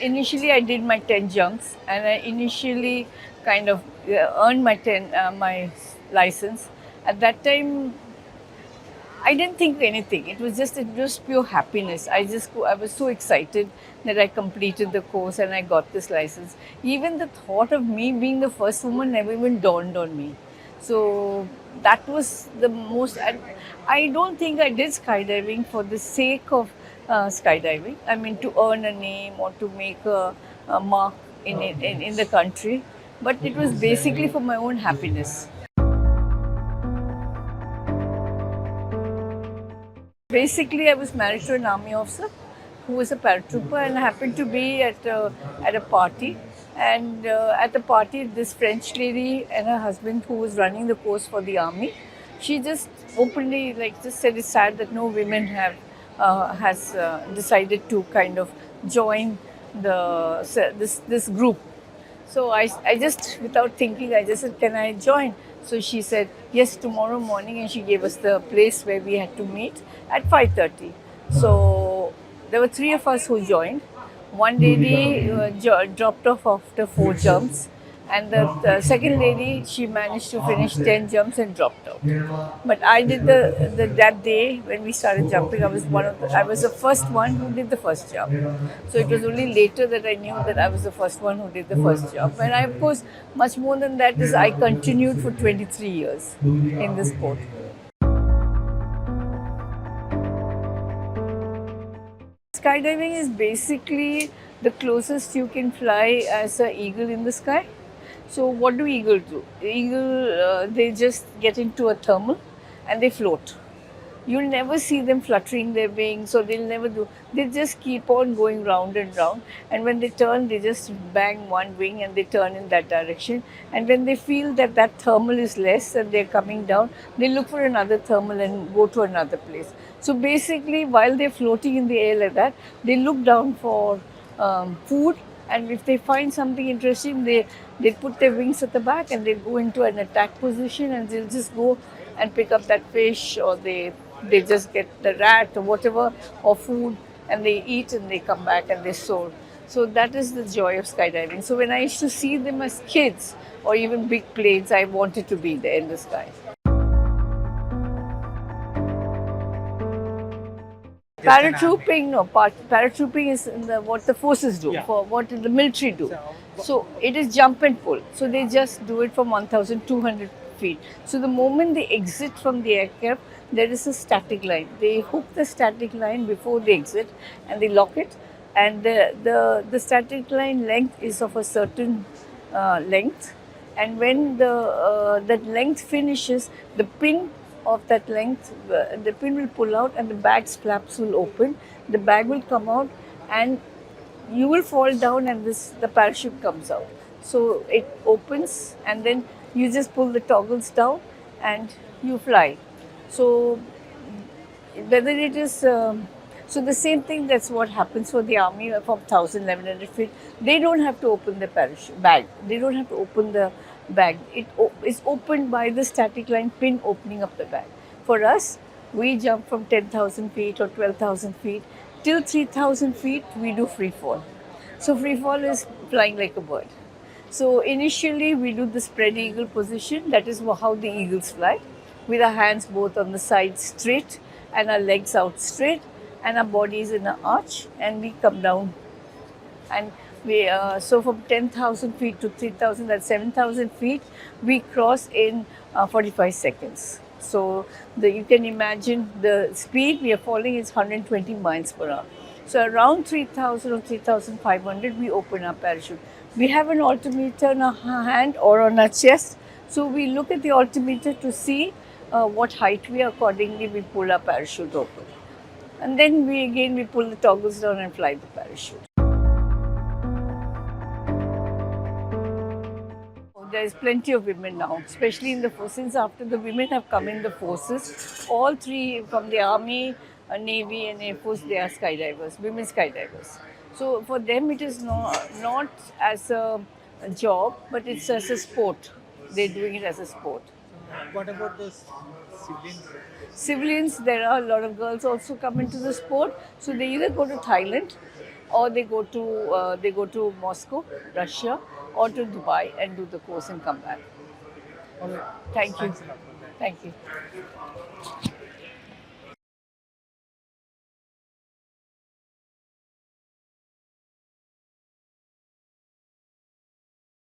Initially, I did my 10 jumps, and I initially kind of earned my license. At that time, I didn't think anything. It was pure happiness. I was so excited that I completed the course and I got this license. Even the thought of me being the first woman never even dawned on me. So that was the most. I don't think I did skydiving for the sake of skydiving. I mean, to earn a name or to make a mark in the country. But it was basically for my own happiness. Basically, I was married to an army officer who was a paratrooper, and happened to be at a party. And at the party, this French lady and her husband, who was running the course for the army, she just openly just said it's sad that no women have has decided to kind of join this group. So I just, without thinking, I just said, "Can I join?" So she said, "Yes, tomorrow morning," and she gave us the place where we had to meet at 5:30. So there were three of us who joined. One lady dropped off after four jumps, and the second lady, she managed to finish 10 jumps and dropped out. But I did the that day when we started jumping. I was the first one who did the first jump. So it was only later that I knew that I was the first one who did the first jump. And I, of course, much more than that is I continued for 23 years in this sport. Skydiving is basically the closest you can fly as an eagle in the sky. So what do eagles do? Eagle, they just get into a thermal and they float. You'll never see them fluttering their wings, or they'll never do. They just keep on going round and round. And when they turn, they just bang one wing and they turn in that direction. And when they feel that that thermal is less and they're coming down, they look for another thermal and go to another place. So basically, while they're floating in the air like that, they look down for food. And if they find something interesting, they put their wings at the back and they go into an attack position, and they'll just go and pick up that fish, or they just get the rat or whatever, or food, and they eat and they come back and they soar. So that is the joy of skydiving. So when I used to see them as kids or even big planes, I wanted to be there in the sky. Paratrooping, no. Paratrooping is what the forces do, for what the military do. So it is jump and pull. So they just do it from 1,200 feet. So the moment they exit from the aircraft, there is a static line. They hook the static line before they exit, and they lock it. And the static line length is of a certain length. And when that length finishes, the pin of that length, the pin will pull out and the bag's flaps will open. The bag will come out and you will fall down, and the parachute comes out. So it opens, and then you just pull the toggles down and you fly. So whether it is so the same thing, that's what happens for the army from 1,100 feet. They don't have to open the parachute bag. They don't have to open the bag. It is opened by the static line pin opening up the bag. For us, we jump from 10,000 feet or 12,000 feet till 3,000 feet. We do free fall. So free fall is flying like a bird. So initially we do the spread eagle position. That is how the eagles fly, with our hands both on the sides straight and our legs out straight and our bodies in an arch, and we come down. And we so from 10,000 feet to 3,000, that's 7,000 feet, we cross in 45 seconds. So you can imagine the speed we are falling is 120 miles per hour. So around 3,000 or 3,500, we open our parachute. We have an altimeter in our hand or on our chest. So we look at the altimeter to see what height we are. Accordingly, we pull our parachute open. And then we pull the toggles down and fly the parachute. There is plenty of women now, especially in the forces. Since after the women have come in the forces, all three from the army, navy, and air force, they are skydivers, women skydivers. So for them, it is not as a job, but it's as a sport. They're doing it as a sport. What about the civilians? Civilians, there are a lot of girls also come into the sport. So they either go to Thailand or they go to Moscow, Russia, or to Dubai and do the course and come back. All right. Thank you. Thanks a lot for that. Thank you.